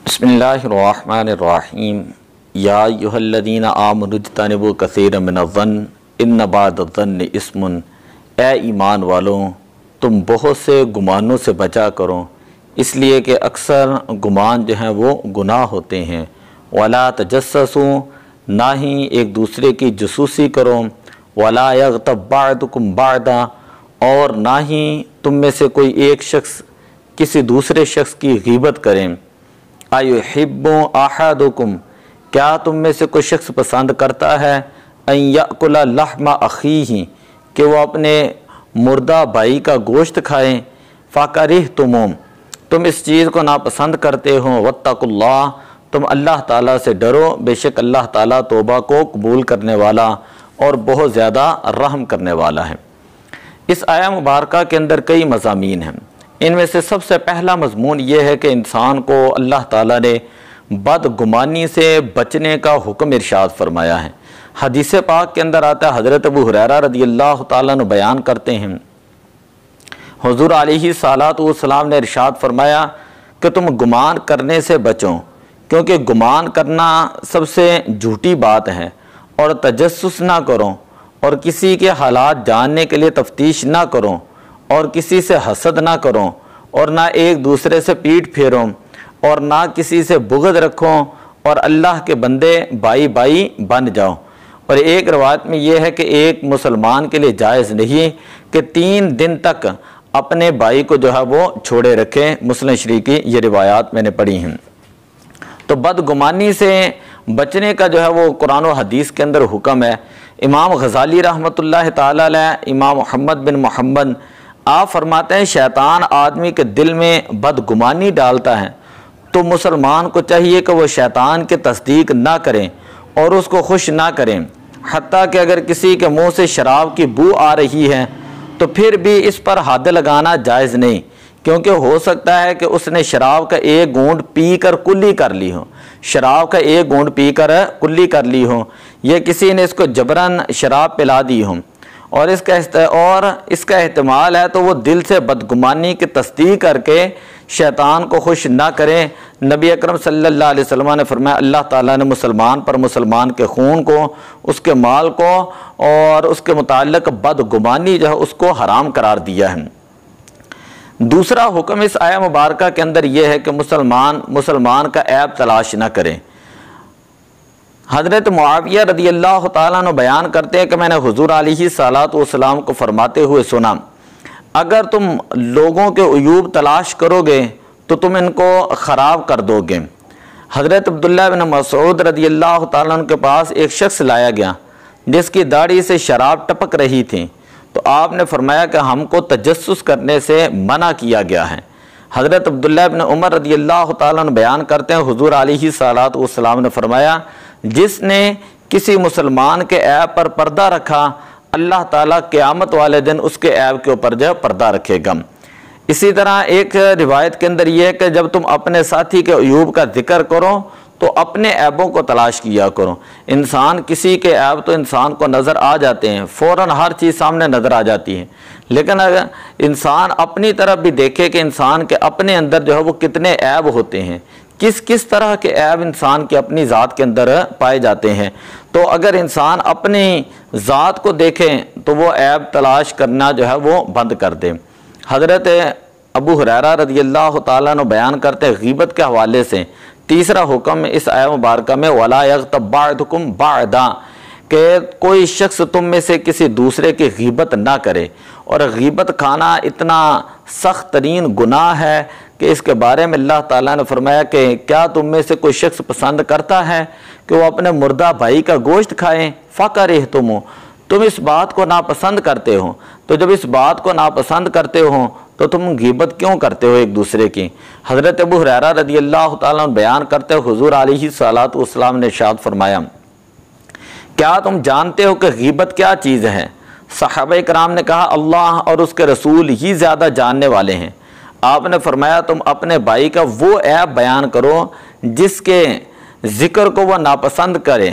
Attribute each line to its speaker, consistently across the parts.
Speaker 1: बिस्मिल्लाहिर्रहमानिर्रहीम। या अय्युहल्लज़ीना आमनुज्तनिबू कसीरम मिनज़्ज़न्न इन्न बअदज़्ज़न्नि इस्मुन। ए ईमान वालों, तुम बहुत से गुमानों से बचा करो, इसलिए कि अक्सर गुमान जो हैं वो गुनाह होते हैं। वला तजस्ससू, ना ही एक दूसरे की जसूसी करो। वला यग़्तब बअदुकुम बअदा, और ना ही तुम में से कोई एक शख्स किसी दूसरे शख्स की गीबत करें। अयुहिब्बु अहदुकुम, क्या तुम में से कोई शख्स पसंद करता है अन याकुला लहमा अखीही, कि वो अपने मुर्दा भाई का गोश्त खाएं। फ़करिहतुमुम, तुम इस चीज़ को नापसंद करते हो। वत्तकुल्लाह, तुम अल्लाह ताला से डरो, बेशक अल्लाह ताला तौबा को कबूल करने वाला और बहुत ज़्यादा रहम करने वाला है। इस आया मुबारका के अंदर कई मज़ामीन हैं। इनमें से सबसे पहला मज़मून ये है कि इंसान को अल्लाह ताला ने बदगुमानी से बचने का हुक्म इरशाद फरमाया है। हदीस पाक के अंदर आता है, हज़रत अबू हुरैरा रज़ियल्लाहु ताला अन्हु बयान करते हैं, हुज़ूर अलैहिस्सलातु वस्सलाम ने इरशाद फरमाया कि तुम गुमान करने से बचो, क्योंकि गुमान करना सबसे झूठी बात है। और तजस्सुस ना करो, और किसी के हालात जानने के लिए तफ्तीश ना करो, और किसी से हसद ना करो, और ना एक दूसरे से पीठ फेरो, और ना किसी से बुग़्ज़ रखो, और अल्लाह के बंदे भाई भाई बन जाओ। और एक रवायत में यह है कि एक मुसलमान के लिए जायज़ नहीं कि 3 दिन तक अपने भाई को जो है वो छोड़े रखे। मुस्लिम शरीफ की ये रिवायात मैंने पढ़ी हैं। तो बदगुमानी से बचने का जो है वो कुरान और हदीस के अंदर हुक्म है। इमाम गज़ाली रहमतुल्लाह ताला अलैह, इमाम मोहम्मद बिन मोहम्मद, आप फरमाते हैं, शैतान आदमी के दिल में बदगुमानी डालता है, तो मुसलमान को चाहिए कि वह शैतान की तस्दीक ना करें और उसको खुश ना करें। हत्ता कि अगर किसी के मुंह से शराब की बू आ रही है तो फिर भी इस पर हद लगाना जायज़ नहीं, क्योंकि हो सकता है कि उसने शराब का एक घूंट पी कर कुल्ली कर ली हो, शराब का एक घूंट पी कर कुल्ली कर ली हो, या किसी ने इसको जबरन शराब पिला दी हो, और इसका एहतमाल है तो वो दिल से बदगुमानी की तस्दीक करके शैतान को खुश ना करें। नबी अकरम सल्लल्लाहु अलैहि वसल्लम ने फरमाया, अल्लाह ताला ने मुसलमान पर मुसलमान के खून को, उसके माल को और उसके मुताल्लिक़ बदगुमानी जो है उसको हराम करार दिया है। दूसरा हुक्म इस आया मुबारका के अंदर यह है कि मुसलमान का ऐब तलाश न करें। हज़रत मुआविया रज़ियल्लाहु ताला अन्हु बयान करते हैं कि मैंने हुज़ूर अलैहिस्सलातु वस्सलाम को फरमाते हुए सुना, अगर तुम लोगों के उयूब तलाश करोगे तो तुम इनको ख़राब कर दोगे। हज़रत अब्दुल्लाह बिन मसऊद रज़ियल्लाहु ताला अन्हु के पास एक शख्स लाया गया जिसकी दाढ़ी से शराब टपक रही थी, तो आपने फरमाया कि हमको तजस्सुस करने से मना किया गया है। हज़रत अब्दुल्लाह बिन उमर रज़ियल्लाहु ताला अन्हु बयान करते हैं, हुज़ूर अलैहिस्सलातु वस्सलाम ने फरमाया, जिसने किसी मुसलमान के ऐब पर पर्दा रखा, अल्लाह ताला क़यामत वाले दिन उसके ऐब के ऊपर जो पर्दा रखेगा। इसी तरह एक रिवायत के अंदर यह है कि जब तुम अपने साथी के अयूब का जिक्र करो तो अपने ऐबों को तलाश किया करो। इंसान किसी के ऐब तो इंसान को नज़र आ जाते हैं, फ़ौरन हर चीज़ सामने नज़र आ जाती है, लेकिन अगर इंसान अपनी तरफ भी देखे कि इंसान के अपने अंदर जो है वो कितने ऐब होते हैं, किस किस तरह के ऐब इंसान की अपनी ज़ात के अंदर पाए जाते हैं, तो अगर इंसान अपनी ज़ात को देखें तो वो ऐब तलाश करना जो है वो बंद कर दे। हज़रत अबू हुरैरा रज़ियल्लाहु ताला अन्हु बयान करते हैं गीबत के हवाले से, तीसरा हुक्म इस आया मुबारका में, वला यग़्तब बअदुकुम बअदा, कि कोई शख्स तुम में से किसी दूसरे की गीबत ना करे। और गीबत खाना इतना सख्त तरीन गुनाह है कि इसके बारे में अल्लाह ताला ने फरमाया कि क्या तुम में से कोई शख्स पसंद करता है कि वो अपने मुर्दा भाई का गोश्त खाएं। फ़करिहतुमु, तुम इस बात को नापसंद करते हो, तो जब इस बात को नापसंद करते हो तो तुम गीबत क्यों करते हो एक दूसरे की। हज़रत अबू हुरैरा रज़ियल्लाहु ताला अन्हु बयान करते हो, हुज़ूर अलैहिस्सलातु वस्सलाम ने इरशाद फरमाया, क्या तुम जानते हो कि गीबत क्या चीज़ है। सहाबा कराम ने कहा, अल्लाह और उसके रसूल ही ज़्यादा जानने वाले हैं। आपने फरमाया, तुम अपने भाई का वो ऐब बयान करो जिसके ज़िक्र को वह नापसंद करे।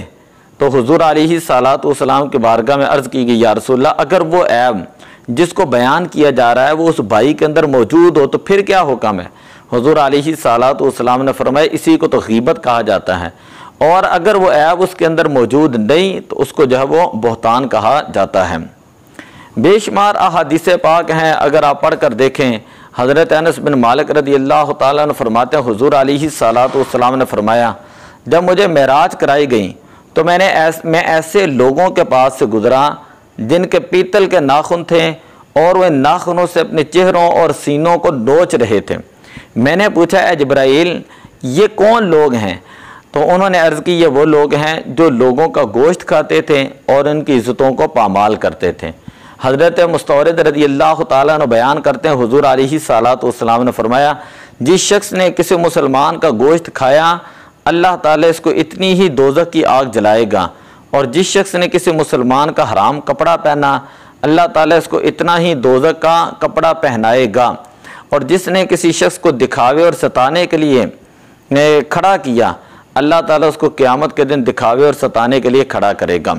Speaker 1: तो हुज़ूर अलैहिस्सलातु वस्सलाम की बारगाह में अर्ज़ की गई, या रसूलल्लाह, अगर वो ऐब जिसको बयान किया जा रहा है वो उस भाई के अंदर मौजूद हो तो फिर क्या हुक्म है। हुजूर अलैहिस्सलातु वस्सलाम ने फरमाया इसी को तो गीबत कहा जाता है, और अगर वो ऐब उसके अंदर मौजूद नहीं तो उसको जो है वो बहतान कहा जाता है। बेशुमार अहादीस पाक हैं, अगर आप पढ़ कर देखें। हज़रत अनस बिन मालिक रज़ियल्लाहु ताला अन्हु फरमाते हैं हुजूर अलैहिस्सलातु वस्सलाम ने फरमाया जब मुझे मेराज कराई गई तो मैं ऐसे लोगों के पास से गुजरा जिनके पीतल के नाखून थे और वे नाखूनों से अपने चेहरों और सीनों को नोच रहे थे। मैंने पूछा ए जिब्राइल ये कौन लोग हैं? तो उन्होंने अर्ज़ की ये वो लोग हैं जो लोगों का गोश्त खाते थे और उनकी इज़्ज़तों को पामाल करते थे। हज़रत मुस्तौरिद रज़ियल्लाहु ताला अन्हु बयान करते हैं हुजूर अलैहिस्सलातु वस्सलाम ने फरमाया जिस शख्स ने किसी मुसलमान का गोश्त खाया अल्लाह ताला इसको इतनी ही दोज़ख की आग जलाएगा, और जिस शख्स ने किसी मुसलमान का हराम कपड़ा पहना अल्लाह ताला इसको इतना ही दोज़ख का कपड़ा पहनाएगा, और जिसने किसी शख्स को दिखावे और सताने के लिए खड़ा किया अल्लाह ताला उसको क़यामत के दिन दिखावे और सताने के लिए खड़ा करेगा।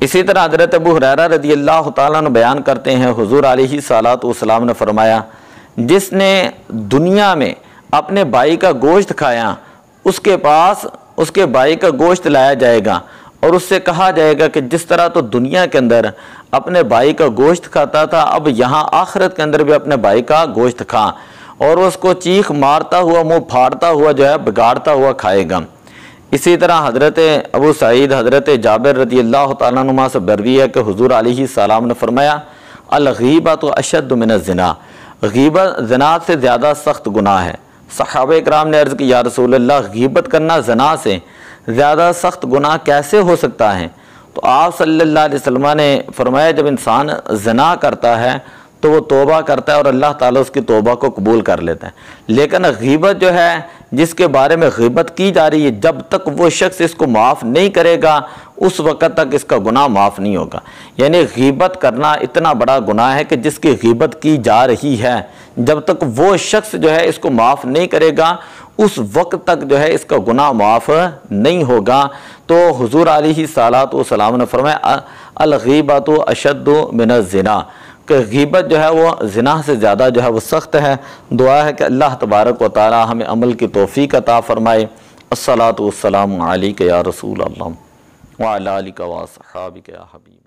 Speaker 1: इसी तरह हज़रत अबू हुरैरा रज़ियल्लाहु ताला अन्हु बयान करते हैं हुजूर अलैहिस्सलातु वस्सलाम ने फरमाया जिसने दुनिया में अपने भाई का गोश्त खाया उसके पास उसके भाई का गोश्त लाया जाएगा और उससे कहा जाएगा कि जिस तरह तो दुनिया के अंदर अपने भाई का गोश्त खाता था अब यहाँ आखिरत के अंदर भी अपने भाई का गोश्त खा, और उसको चीख मारता हुआ मुँह फाड़ता हुआ जो है बिगाड़ता हुआ खाएगा। इसी तरह हज़रत अबू सईद हज़रत जाबिर रज़ियल्लाहु ताला अन्हुमा से बरवी है कि हुजूर अलैहिस्सलाम ने फरमाया अल-गीबतु अशद्दु मिनज़ ज़िना, गीबत ज़िना से ज़्यादा सख्त गुनाह है। सहाबा इकराम ने अर्ज़ की या रसूलल्लाह गीबत करना ज़िना से ज़्यादा सख्त गुनाह कैसे हो सकता है? तो आप सल्लल्लाहु अलैहि वसल्लम ने फरमाया जब इंसान ज़िना करता है तो वो तौबा करता है और अल्लाह ताला उसकी तौबा को कबूल कर लेता है, लेकिन गीबत जो है जिसके बारे में गीबत की जा रही है जब तक वो शख्स इसको माफ़ नहीं करेगा उस वक़्त तक इसका गुनाह माफ़ नहीं होगा। यानी गीबत करना इतना बड़ा गुनाह है कि जिसकी गीबत की जा रही है जब तक वो शख्स जो है इसको माफ़ नहीं करेगा उस वक्त तक जो है इसका गुनाह माफ़ नहीं होगा। तो हुजूर अलैहिस्सलातु वस्सलाम ने फरमाया अल-गीबतु अशद्दु मिनज़ ज़िना, कि गीबत जो है वो ज़िना से ज़्यादा जो है वो सख्त है। दुआ है कि अल्लाह तबारक व तआला हमें अमल की तौफ़ीक़ अता फ़रमाए। अस्सलातु वस्सलामु अलैका या रसूल अल्लाह व अला आलिका व अस्हाबिका या हबीब।